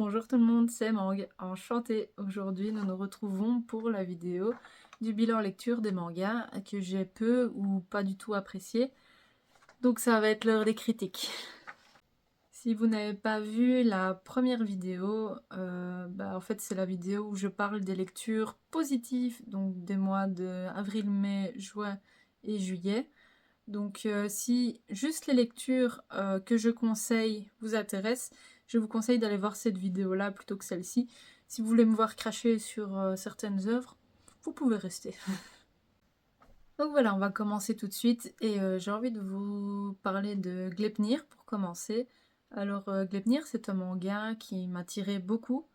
Bonjour tout le monde, c'est Mang, enchantée. Aujourd'hui, nous nous retrouvons pour la vidéo du bilan lecture des mangas que j'ai peu ou pas du tout apprécié. Donc ça va être l'heure des critiques. Si vous n'avez pas vu la première vidéo, en fait c'est la vidéo où je parle des lectures positives, donc des mois de avril, mai, juin et juillet. Donc si juste les lectures que je conseille vous intéressent, je vous conseille d'aller voir cette vidéo-là plutôt que celle-ci. Si vous voulez me voir cracher sur certaines œuvres, vous pouvez rester. Donc voilà, on va commencer tout de suite et j'ai envie de vous parler de Gleipnir pour commencer. Alors Gleipnir, c'est un manga qui m'attirait beaucoup.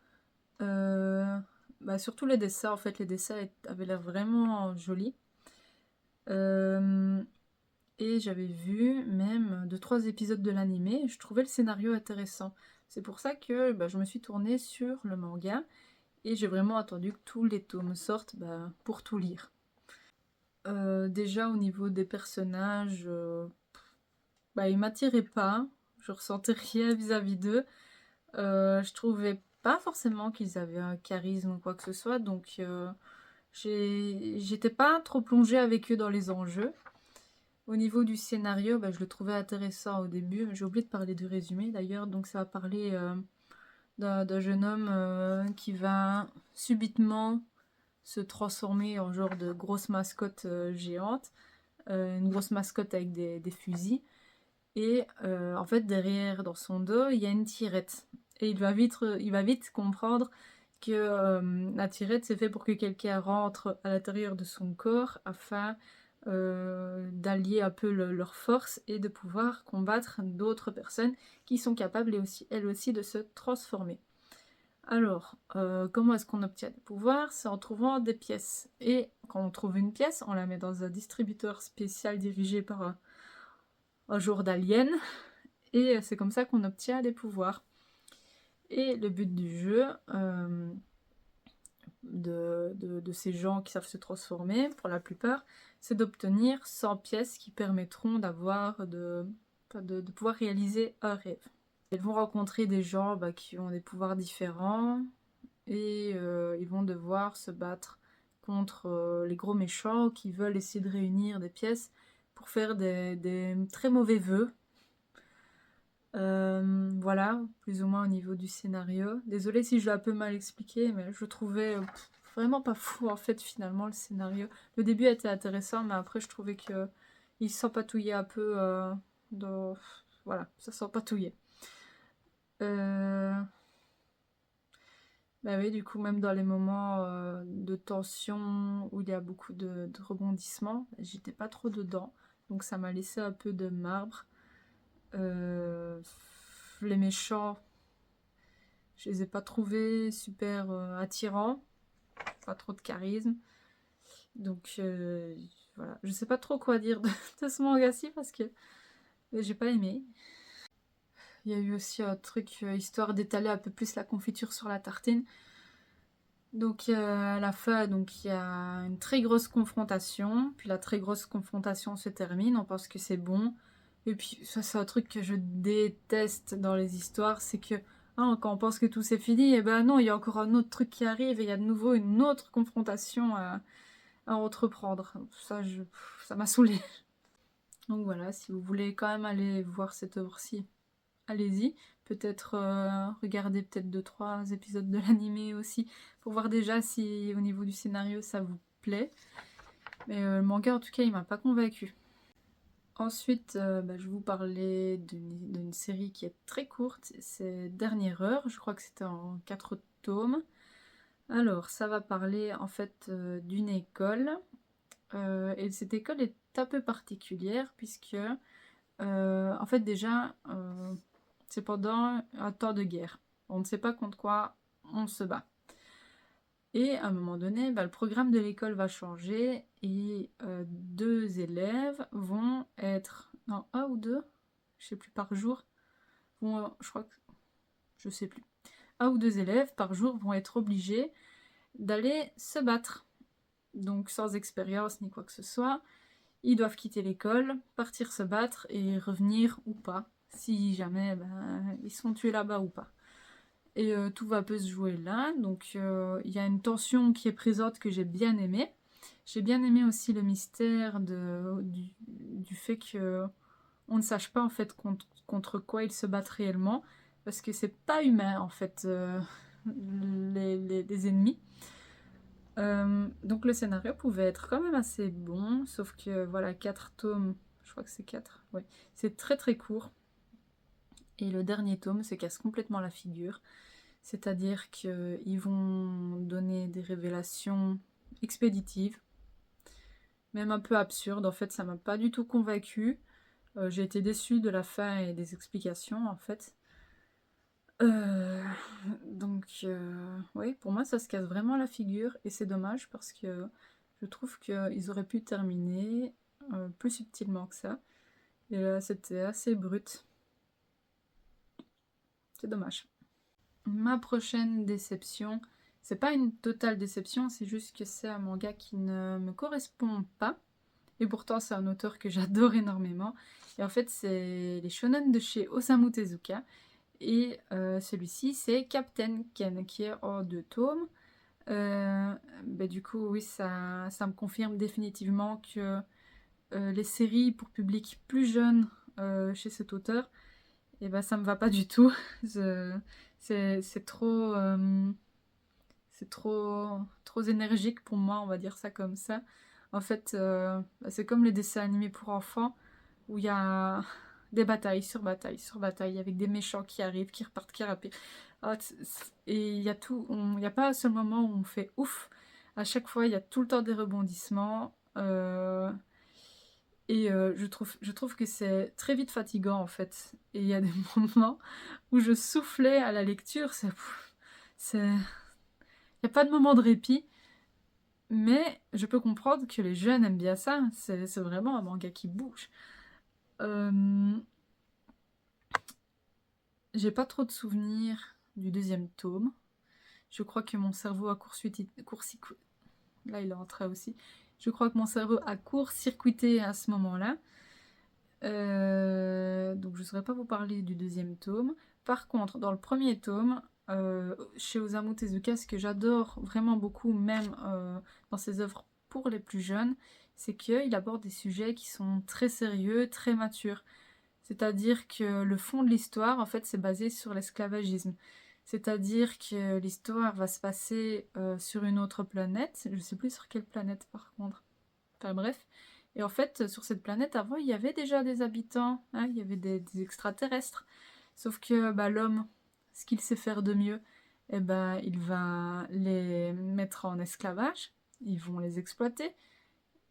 Surtout les dessins, en fait les dessins avaient l'air vraiment jolis. Et j'avais vu même 2-3 épisodes de l'animé et je trouvais le scénario intéressant. C'est pour ça que je me suis tournée sur le manga et j'ai vraiment attendu que tous les tomes sortent pour tout lire. Déjà au niveau des personnages, ils m'attiraient pas, je ressentais rien vis-à-vis d'eux. Je trouvais pas forcément qu'ils avaient un charisme ou quoi que ce soit, donc j'étais pas trop plongée avec eux dans les enjeux. Au niveau du scénario, je le trouvais intéressant au début. J'ai oublié de parler du résumé d'ailleurs, donc ça va parler d'un jeune homme qui va subitement se transformer en genre de grosse mascotte géante, une grosse mascotte avec des fusils. Et en fait, derrière, dans son dos, il y a une tirette. Et il va vite comprendre que la tirette, c'est fait pour que quelqu'un rentre à l'intérieur de son corps afin d'allier un peu leurs forces et de pouvoir combattre d'autres personnes qui sont capables elles aussi de se transformer. Alors, comment est-ce qu'on obtient des pouvoirs? C'est en trouvant des pièces. Et quand on trouve une pièce, on la met dans un distributeur spécial dirigé par un genre d'alien. Et c'est comme ça qu'on obtient des pouvoirs. Et le but du jeu, de ces gens qui savent se transformer, pour la plupart, c'est d'obtenir 100 pièces qui permettront de pouvoir réaliser un rêve. Ils vont rencontrer des gens qui ont des pouvoirs différents et ils vont devoir se battre contre les gros méchants qui veulent essayer de réunir des pièces pour faire des très mauvais vœux. Voilà, plus ou moins au niveau du scénario. Désolée si je l'ai un peu mal expliqué, mais je trouvais vraiment pas fou en fait finalement le scénario. Le début était intéressant, mais après je trouvais que il s'empatouillait un peu voilà, ça s'empatouillait. Oui, du coup, même dans les moments de tension où il y a beaucoup de rebondissements, j'étais pas trop dedans, donc ça m'a laissé un peu de marbre. Les méchants, je les ai pas trouvés super attirants, pas trop de charisme. Donc voilà, je sais pas trop quoi dire de ce manga-ci parce que j'ai pas aimé. Il y a eu aussi un truc histoire d'étaler un peu plus la confiture sur la tartine. Donc à la fin, donc, il y a une très grosse confrontation, puis la très grosse confrontation se termine, on pense que c'est bon. Et puis ça c'est un truc que je déteste dans les histoires, c'est que quand on pense que tout c'est fini, et ben non, il y a encore un autre truc qui arrive et il y a de nouveau une autre confrontation à entreprendre. Ça m'a saoulée. Donc voilà, si vous voulez quand même aller voir cette œuvre-ci, allez-y. Peut-être regarder peut-être 2-3 épisodes de l'animé aussi, pour voir déjà si au niveau du scénario ça vous plaît. Mais le manga en tout cas il m'a pas convaincu. Ensuite, je vais vous parler d'une série qui est très courte, c'est Dernière Heure, je crois que c'était en 4 tomes. Alors, ça va parler en fait d'une école, et cette école est un peu particulière puisque, en fait déjà, c'est pendant un temps de guerre. On ne sait pas contre quoi on se bat. Et à un moment donné, le programme de l'école va changer et 2 élèves vont être... Non, 1 ou 2, je sais plus, par jour. Je crois que... Je sais plus. 1 ou 2 élèves par jour vont être obligés d'aller se battre. Donc sans expérience ni quoi que ce soit. Ils doivent quitter l'école, partir se battre et revenir ou pas. Si jamais ils sont tués là-bas ou pas. Et tout va peu se jouer là, donc il y a une tension qui est présente que j'ai bien aimée. J'ai bien aimé aussi le mystère du fait que on ne sache pas en fait contre quoi ils se battent réellement, parce que c'est pas humain en fait, les ennemis. Donc le scénario pouvait être quand même assez bon, sauf que voilà, 4 tomes, je crois que c'est 4, ouais, c'est très très court. Et le dernier tome se casse complètement la figure, c'est-à-dire qu'ils vont donner des révélations expéditives, même un peu absurdes. En fait, ça m'a pas du tout convaincue. J'ai été déçue de la fin et des explications, en fait. Donc, oui, pour moi, ça se casse vraiment la figure, et c'est dommage parce que je trouve qu'ils auraient pu terminer plus subtilement que ça. Et là, c'était assez brut. C'est dommage. Ma prochaine déception, c'est pas une totale déception, c'est juste que c'est un manga qui ne me correspond pas. Et pourtant, c'est un auteur que j'adore énormément. Et en fait, c'est les shonen de chez Osamu Tezuka. Et celui-ci, c'est Captain Ken, qui est en 2 tomes. Du coup, oui, ça me confirme définitivement que les séries pour public plus jeune chez cet auteur, et ben ça me va pas du tout. C'est trop, trop énergique pour moi, on va dire ça comme ça. En fait, c'est comme les dessins animés pour enfants, où il y a des batailles sur batailles sur batailles, avec des méchants qui arrivent, qui repartent, qui rapent. Et il y a tout, il n'y a pas un seul moment où on fait ouf. À chaque fois, il y a tout le temps des rebondissements. Et je trouve que c'est très vite fatigant en fait. Et il y a des moments où je soufflais à la lecture. Il n'y a pas de moment de répit. Mais je peux comprendre que les jeunes aiment bien ça. C'est vraiment un manga qui bouge. J'ai pas trop de souvenirs du 2e tome. Je crois que mon cerveau a là il est en train aussi. Je crois que mon cerveau a court-circuité à ce moment-là. Donc je ne saurais pas vous parler du 2e tome. Par contre, dans le 1er tome, chez Osamu Tezuka, ce que j'adore vraiment beaucoup, même dans ses œuvres pour les plus jeunes, c'est qu'il aborde des sujets qui sont très sérieux, très matures. C'est-à-dire que le fond de l'histoire, en fait, c'est basé sur l'esclavagisme. C'est-à-dire que l'histoire va se passer sur une autre planète. Je ne sais plus sur quelle planète par contre. Enfin bref. Et en fait, sur cette planète, avant, il y avait déjà des habitants, hein, il y avait des extraterrestres. Sauf que l'homme, ce qu'il sait faire de mieux, il va les mettre en esclavage, ils vont les exploiter,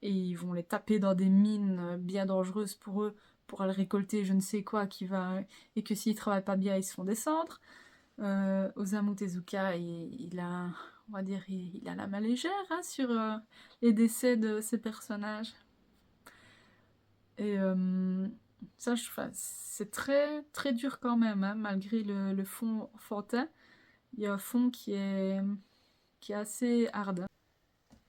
et ils vont les taper dans des mines bien dangereuses pour eux, pour aller récolter je ne sais quoi, et que s'ils travaillent pas bien, ils se font descendre. Osamu Tezuka, il a, on va dire, il a la main légère hein, sur les décès de ses personnages. Et ça, c'est très, très dur quand même, hein, malgré le fond enfantin. Il y a un fond qui est assez hard.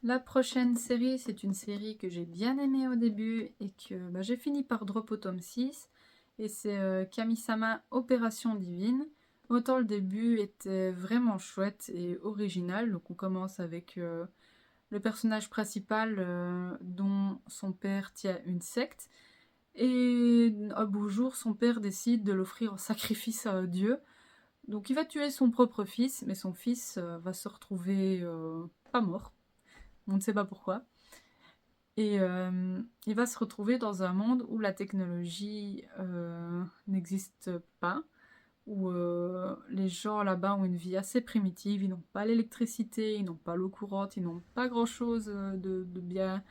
La prochaine série, c'est une série que j'ai bien aimée au début et que j'ai fini par drop au tome 6. Et c'est Kami-sama Opération Divine. Autant le début était vraiment chouette et original. Donc on commence avec le personnage principal dont son père tient une secte. Et un beau jour, son père décide de l'offrir en sacrifice à un dieu. Donc il va tuer son propre fils, mais son fils va se retrouver pas mort. On ne sait pas pourquoi. Et il va se retrouver dans un monde où la technologie n'existe pas, où les gens là-bas ont une vie assez primitive, ils n'ont pas l'électricité, ils n'ont pas l'eau courante, ils n'ont pas grand-chose de bien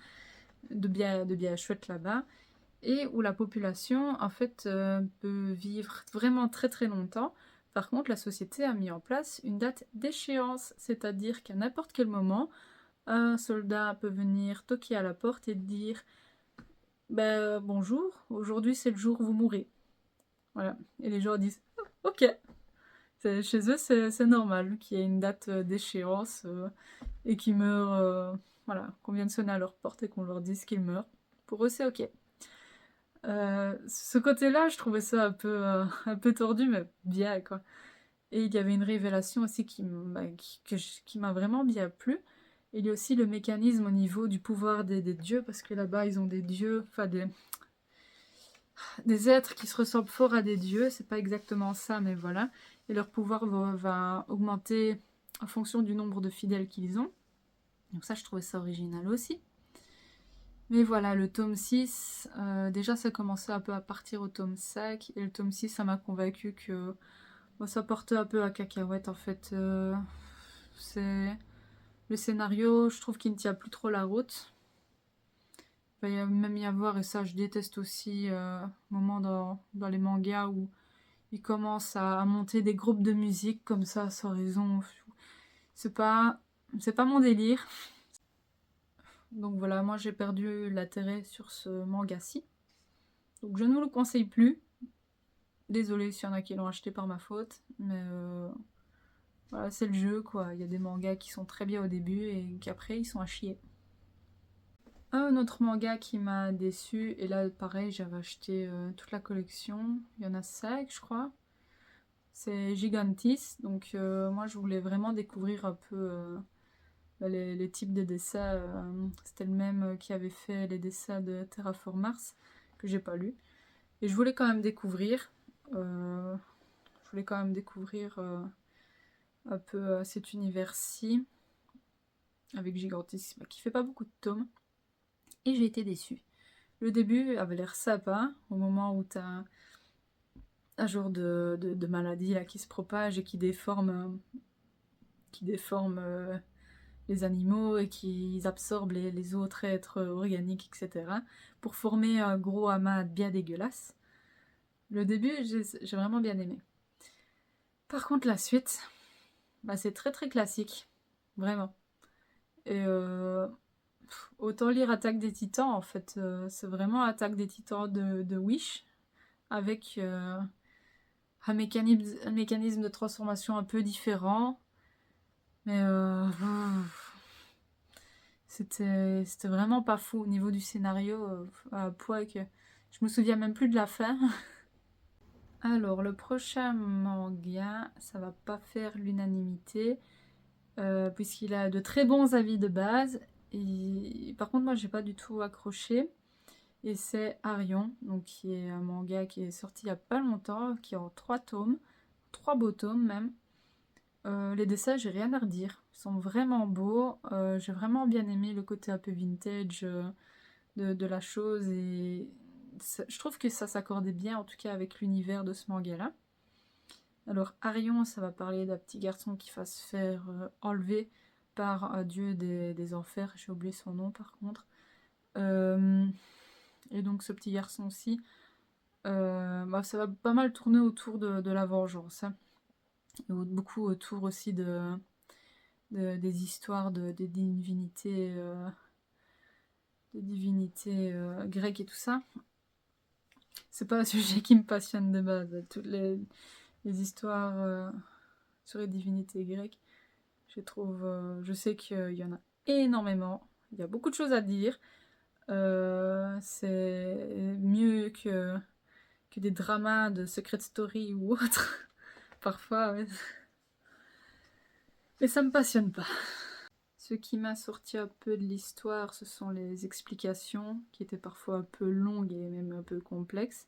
chouette là-bas, et où la population en fait peut vivre vraiment très très longtemps. Par contre, la société a mis en place une date d'échéance, c'est-à-dire qu'à n'importe quel moment, un soldat peut venir toquer à la porte et dire bonjour, aujourd'hui c'est le jour où vous mourrez. Voilà. Et les gens disent ok. Chez eux, c'est normal qu'il y ait une date d'échéance et qu'ils meurent. Voilà, qu'on vienne sonner à leur porte et qu'on leur dise qu'ils meurent. Pour eux, c'est ok. Ce côté-là, je trouvais ça un peu tordu, mais bien quoi. Et il y avait une révélation aussi qui m'a vraiment bien plu. Il y a aussi le mécanisme au niveau du pouvoir des dieux, parce que là-bas, ils ont des dieux, enfin des êtres qui se ressemblent fort à des dieux. C'est pas exactement ça, mais voilà. Et leur pouvoir va augmenter en fonction du nombre de fidèles qu'ils ont. Donc ça, je trouvais ça original aussi. Mais voilà, le tome 6, déjà ça commençait un peu à partir au tome 5, et le tome 6, ça m'a convaincu que bon, ça portait un peu à cacahuète en fait. C'est le scénario, je trouve qu'il ne tient plus trop la route. Il va même y avoir, et ça je déteste aussi, moment dans les mangas où ils commencent à monter des groupes de musique comme ça, sans raison. C'est pas mon délire. Donc voilà, moi j'ai perdu l'intérêt sur ce manga-ci. Donc je ne vous le conseille plus. Désolée s'il y en a qui l'ont acheté par ma faute, mais voilà, c'est le jeu quoi. Il y a des mangas qui sont très bien au début et qu'après ils sont à chier. Un autre manga qui m'a déçu, et là pareil, j'avais acheté toute la collection. Il y en a 5, je crois. C'est Gigantis. Donc moi je voulais vraiment découvrir un peu les types de dessins. C'était le même qui avait fait les dessins de Terraform Mars, que j'ai pas lu. Et je voulais quand même découvrir. Un peu cet univers-ci avec Gigantis, qui fait pas beaucoup de tomes. Et j'ai été déçue. Le début avait l'air sympa, au moment où t'as un genre de maladie là, qui se propage et qui déforme les animaux et qui absorbe les autres êtres organiques, etc. pour former un gros amas bien dégueulasse. Le début, j'ai vraiment bien aimé. Par contre, la suite, c'est très très classique. Vraiment. Et autant lire Attaque des Titans, en fait. C'est vraiment Attaque des Titans de Wish, avec un mécanisme de transformation un peu différent. Mais c'était vraiment pas fou au niveau du scénario, à point que je me souviens même plus de la fin. Alors, le prochain manga, ça va pas faire l'unanimité, puisqu'il a de très bons avis de base. Et par contre, moi, j'ai pas du tout accroché. Et c'est Arion, donc qui est un manga qui est sorti il y a pas longtemps, qui est en 3 tomes, 3 beaux tomes même. Les dessins, j'ai rien à redire. Ils sont vraiment beaux. J'ai vraiment bien aimé le côté un peu vintage de la chose. Et je trouve que ça s'accordait bien, en tout cas, avec l'univers de ce manga-là. Alors, Arion, ça va parler d'un petit garçon qui va se faire enlever par un dieu des enfers. J'ai oublié son nom, par contre. Et donc, ce petit garçon-ci, ça va pas mal tourner autour de la vengeance. Hein. Et beaucoup autour aussi des histoires des divinités grecques et tout ça. C'est pas un sujet qui me passionne de base. Toutes les histoires sur les divinités grecques, je sais qu'il y en a énormément. Il y a beaucoup de choses à dire. C'est mieux que des dramas de Secret Story ou autre. Parfois, ouais. Mais ça me passionne pas. Ce qui m'a sorti un peu de l'histoire, ce sont les explications, qui étaient parfois un peu longues et même un peu complexes,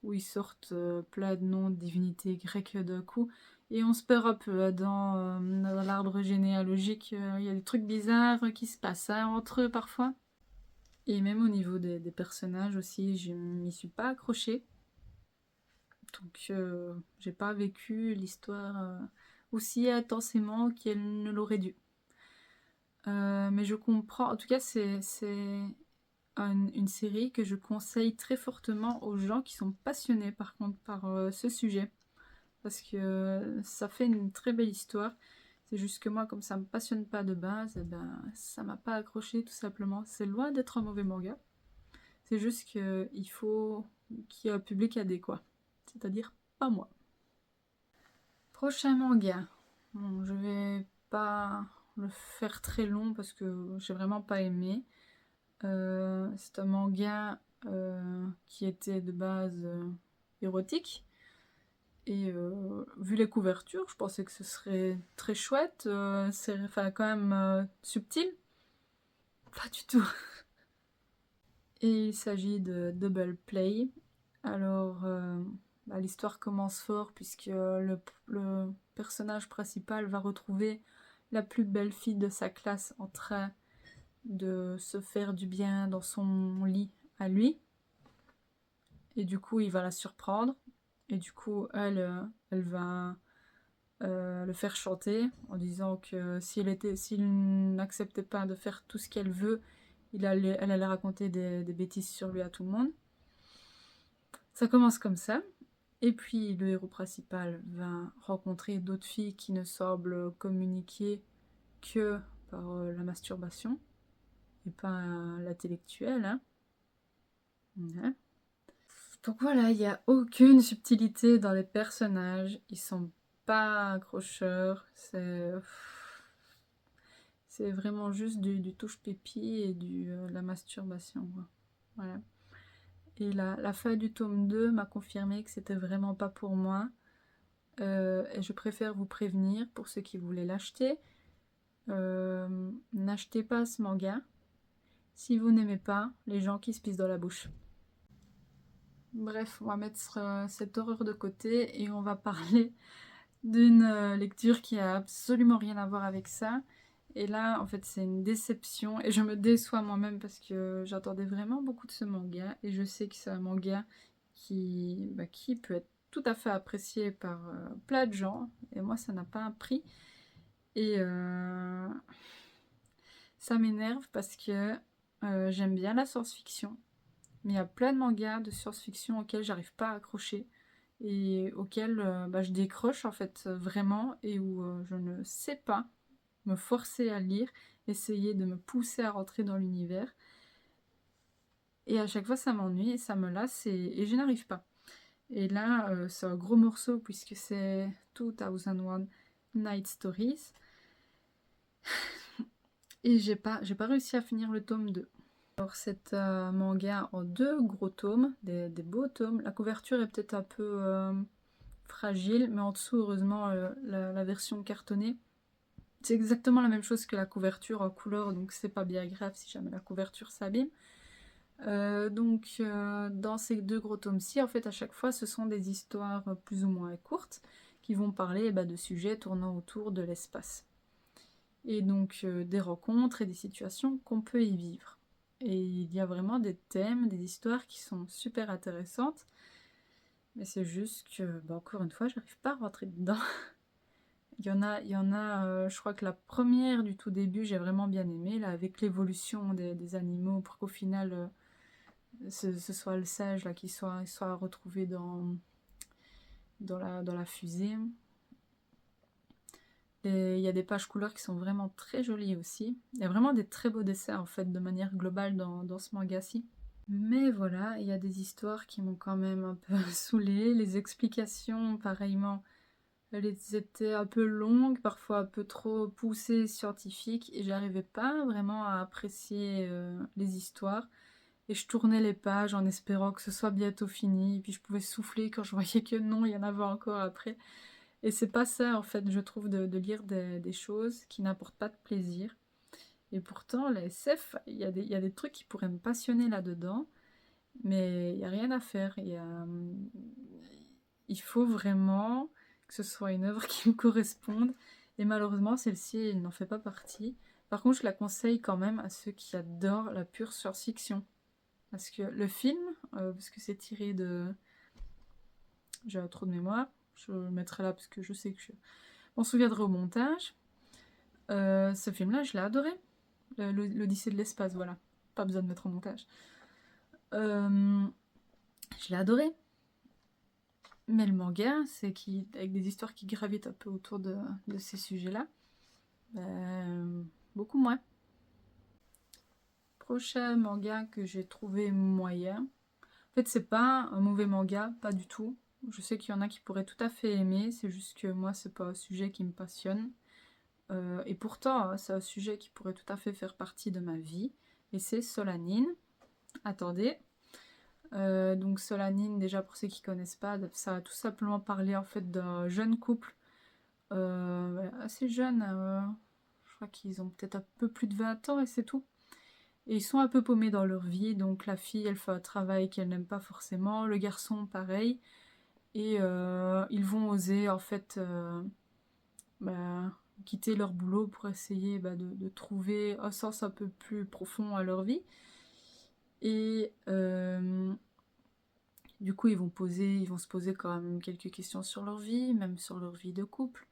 où ils sortent plein de noms de divinités grecques d'un coup, et on se perd un peu dans l'arbre généalogique. Il y a des trucs bizarres qui se passent entre eux parfois. Et même au niveau des personnages aussi, je m'y suis pas accrochée. Donc j'ai pas vécu l'histoire aussi intensément qu'elle ne l'aurait dû. Mais je comprends, en tout cas c'est une série que je conseille très fortement aux gens qui sont passionnés par contre par ce sujet. Parce que ça fait une très belle histoire. C'est juste que moi, comme ça me passionne pas de base, ça m'a pas accroché tout simplement. C'est loin d'être un mauvais manga. C'est juste qu'il faut qu'il y ait un public adéquat. C'est-à-dire pas moi. Prochain manga. Bon, je vais pas le faire très long parce que j'ai vraiment pas aimé. C'est un manga qui était de base érotique. Et vu les couvertures, je pensais que ce serait très chouette. C'est enfin, quand même subtil. Pas du tout. Et il s'agit de Double Play. Alors, bah, l'histoire commence fort puisque le personnage principal va retrouver la plus belle fille de sa classe en train de se faire du bien dans son lit à lui. Et du coup, il va la surprendre. Et du coup, elle va le faire chanter en disant que s'il n'acceptait pas de faire tout ce qu'elle veut, elle allait raconter des bêtises sur lui à tout le monde. Ça commence comme ça. Et puis le héros principal va rencontrer d'autres filles qui ne semblent communiquer que par la masturbation et pas l'intellectuel. Hein. Ouais. Donc voilà, il n'y a aucune subtilité dans les personnages. Ils sont pas accrocheurs. C'est vraiment juste du touche-pépi et la masturbation. Quoi. Voilà. Et la fin du tome 2 m'a confirmé que c'était vraiment pas pour moi. Et je préfère vous prévenir pour ceux qui voulaient l'acheter. N'achetez pas ce manga si vous n'aimez pas les gens qui se pissent dans la bouche. Bref, on va mettre cette horreur de côté et on va parler d'une lecture qui a absolument rien à voir avec ça. Et là, en fait, c'est une déception et je me déçois moi-même parce que j'attendais vraiment beaucoup de ce manga et je sais que c'est un manga qui peut être tout à fait apprécié par plein de gens et moi, ça n'a pas un prix. Et ça m'énerve parce que j'aime bien la science-fiction, mais il y a plein de mangas de science-fiction auxquels j'arrive pas à accrocher et auxquels je décroche en fait vraiment et où je ne sais pas me forcer à lire, essayer de me pousser à rentrer dans l'univers. Et à chaque fois ça m'ennuie et ça me lasse et je n'arrive pas. Et là c'est un gros morceau puisque c'est 2001 Night Stories. Et j'ai pas réussi à finir le tome 2. Alors c'est un manga en 2 gros tomes, des beaux tomes. La couverture est peut-être un peu fragile, mais en dessous, heureusement, la version cartonnée. C'est exactement la même chose que la couverture en couleur, donc c'est pas bien grave si jamais la couverture s'abîme. Dans ces 2 gros tomes-ci, en fait, à chaque fois, ce sont des histoires plus ou moins courtes qui vont parler de sujets tournant autour de l'espace. Et donc des rencontres et des situations qu'on peut y vivre. Et il y a vraiment des thèmes, des histoires qui sont super intéressantes. Mais c'est juste que, encore une fois, j'arrive pas à rentrer dedans. il y en a je crois que la première du tout début, j'ai vraiment bien aimé, là, avec l'évolution des animaux, pour qu'au final, ce soit le sage là, qui soit retrouvé dans la fusée. Et il y a des pages couleurs qui sont vraiment très jolies aussi. Il y a vraiment des très beaux dessins en fait de manière globale dans ce manga-ci. Mais voilà, il y a des histoires qui m'ont quand même un peu saoulée. Les explications, pareillement, elles étaient un peu longues, parfois un peu trop poussées, scientifiques, et j'arrivais pas vraiment à apprécier les histoires. Et je tournais les pages en espérant que ce soit bientôt fini, et puis je pouvais souffler quand je voyais que non, il y en avait encore après. Et c'est pas ça, en fait, je trouve, de lire des choses qui n'apportent pas de plaisir. Et pourtant, la SF, il y a des trucs qui pourraient me passionner là-dedans, mais il n'y a rien à faire. Il faut vraiment que ce soit une œuvre qui me corresponde. Et malheureusement, celle-ci, elle n'en fait pas partie. Par contre, je la conseille quand même à ceux qui adorent la pure science-fiction. Parce que le film, parce que c'est tiré de... J'ai un trou de mémoire. Je le mettrai là parce que je sais que je m'en souviendrai au montage. Ce film-là, je l'ai adoré. L'Odyssée de l'espace, voilà. Pas besoin de mettre au montage. Je l'ai adoré. Mais le manga, avec des histoires qui gravitent un peu autour de ces sujets-là, beaucoup moins. Prochain manga que j'ai trouvé moyen. En fait, c'est pas un mauvais manga, pas du tout. Je sais qu'il y en a qui pourraient tout à fait aimer, c'est juste que moi, c'est pas un sujet qui me passionne. Et pourtant, c'est un sujet qui pourrait tout à fait faire partie de ma vie. Et c'est Solanine. Attendez. Donc Solanine, déjà pour ceux qui connaissent pas, ça va tout simplement parler en fait d'un jeune couple, assez jeune, je crois qu'ils ont peut-être un peu plus de 20 ans et c'est tout. Et ils sont un peu paumés dans leur vie, donc la fille elle fait un travail qu'elle n'aime pas forcément, le garçon pareil, et ils vont oser en fait bah, quitter leur boulot pour essayer de trouver un sens un peu plus profond à leur vie. Et du coup, ils vont se poser quand même quelques questions sur leur vie, même sur leur vie de couple.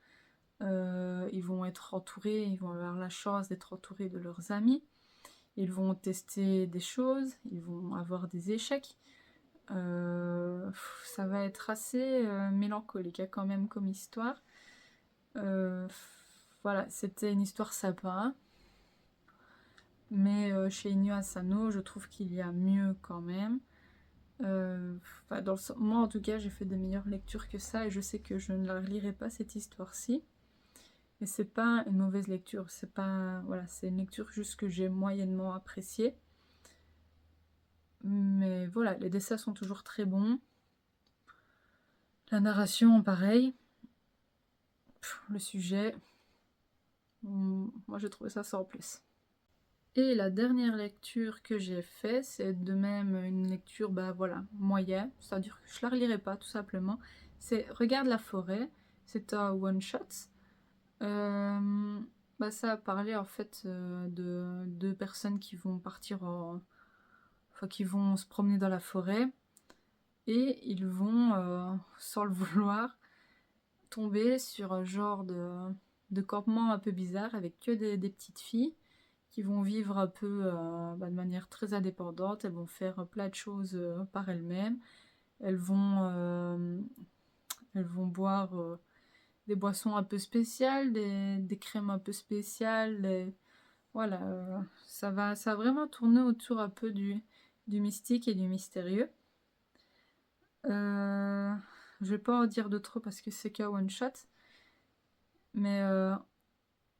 Ils vont être entourés, ils vont avoir la chance d'être entourés de leurs amis. Ils vont tester des choses, ils vont avoir des échecs. Ça va être assez mélancolique hein, quand même comme histoire. Voilà, c'était une histoire sympa. Mais chez Inyo Asano, je trouve qu'il y a mieux quand même. Moi en tout cas j'ai fait de meilleures lectures que ça et je sais que je ne la relirai pas cette histoire-ci. Et c'est pas une mauvaise lecture, c'est pas voilà, c'est une lecture juste que j'ai moyennement appréciée. Mais voilà, les dessins sont toujours très bons. La narration pareil. Le sujet, moi j'ai trouvé ça sans plus. Et la dernière lecture que j'ai fait, c'est de même une lecture, voilà, moyenne, c'est-à-dire que je la relirai pas tout simplement. C'est Regarde la forêt, c'est un one-shot. Ça a parlé en fait de deux personnes qui vont partir enfin qui vont se promener dans la forêt et ils vont, sans le vouloir, tomber sur un genre de campement un peu bizarre avec que des petites filles qui vont vivre un peu de manière très indépendante. Elles vont faire plein de choses par elles-mêmes. Elles vont boire des boissons un peu spéciales, des crèmes un peu spéciales. Voilà, ça va vraiment tourner autour un peu du mystique et du mystérieux. Je vais pas en dire de trop parce que c'est qu'un one shot. Mais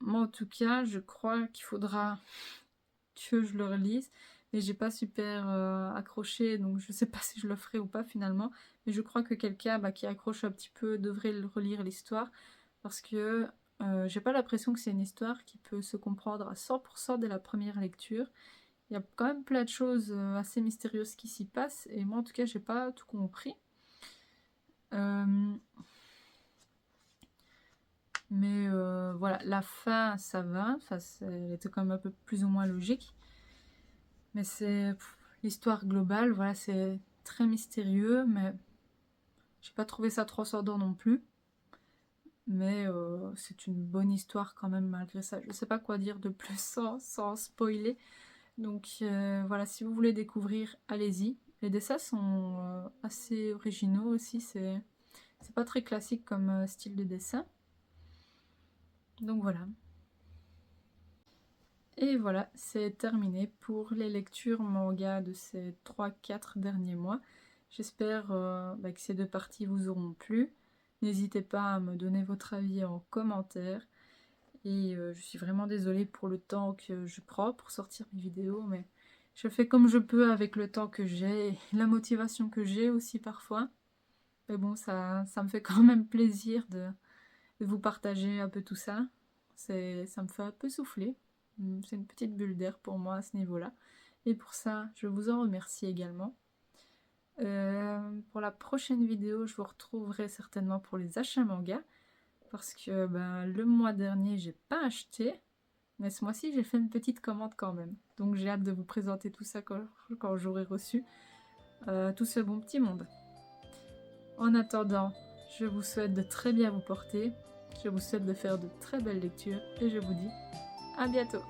moi en tout cas, je crois qu'il faudra que je le relise. Mais j'ai pas super accroché, donc je sais pas si je le ferai ou pas finalement. Mais je crois que quelqu'un qui accroche un petit peu devrait relire l'histoire. Parce que j'ai pas l'impression que c'est une histoire qui peut se comprendre à 100% dès la première lecture. Il y a quand même plein de choses assez mystérieuses qui s'y passent. Et moi en tout cas, j'ai pas tout compris. Mais voilà, la fin, ça va. Enfin, elle était quand même un peu plus ou moins logique. Mais c'est l'histoire globale, voilà, c'est très mystérieux, mais j'ai pas trouvé ça transcendant non plus. Mais c'est une bonne histoire quand même malgré ça. Je sais pas quoi dire de plus sans spoiler. Donc voilà, si vous voulez découvrir, allez-y. Les dessins sont assez originaux aussi, c'est pas très classique comme style de dessin. Donc voilà. Et voilà, c'est terminé pour les lectures manga de ces 3-4 derniers mois. J'espère que ces deux parties vous auront plu. N'hésitez pas à me donner votre avis en commentaire. Et je suis vraiment désolée pour le temps que je prends pour sortir mes vidéos, mais je fais comme je peux avec le temps que j'ai et la motivation que j'ai aussi parfois. Mais bon, ça me fait quand même plaisir de vous partager un peu tout ça. Ça me fait un peu souffler. C'est une petite bulle d'air pour moi à ce niveau-là. Et pour ça, je vous en remercie également. Pour la prochaine vidéo, je vous retrouverai certainement pour les achats manga. Parce que le mois dernier, j'ai pas acheté. Mais ce mois-ci, j'ai fait une petite commande quand même. Donc j'ai hâte de vous présenter tout ça quand j'aurai reçu tout ce bon petit monde. En attendant, je vous souhaite de très bien vous porter. Je vous souhaite de faire de très belles lectures. Et je vous dis à bientôt.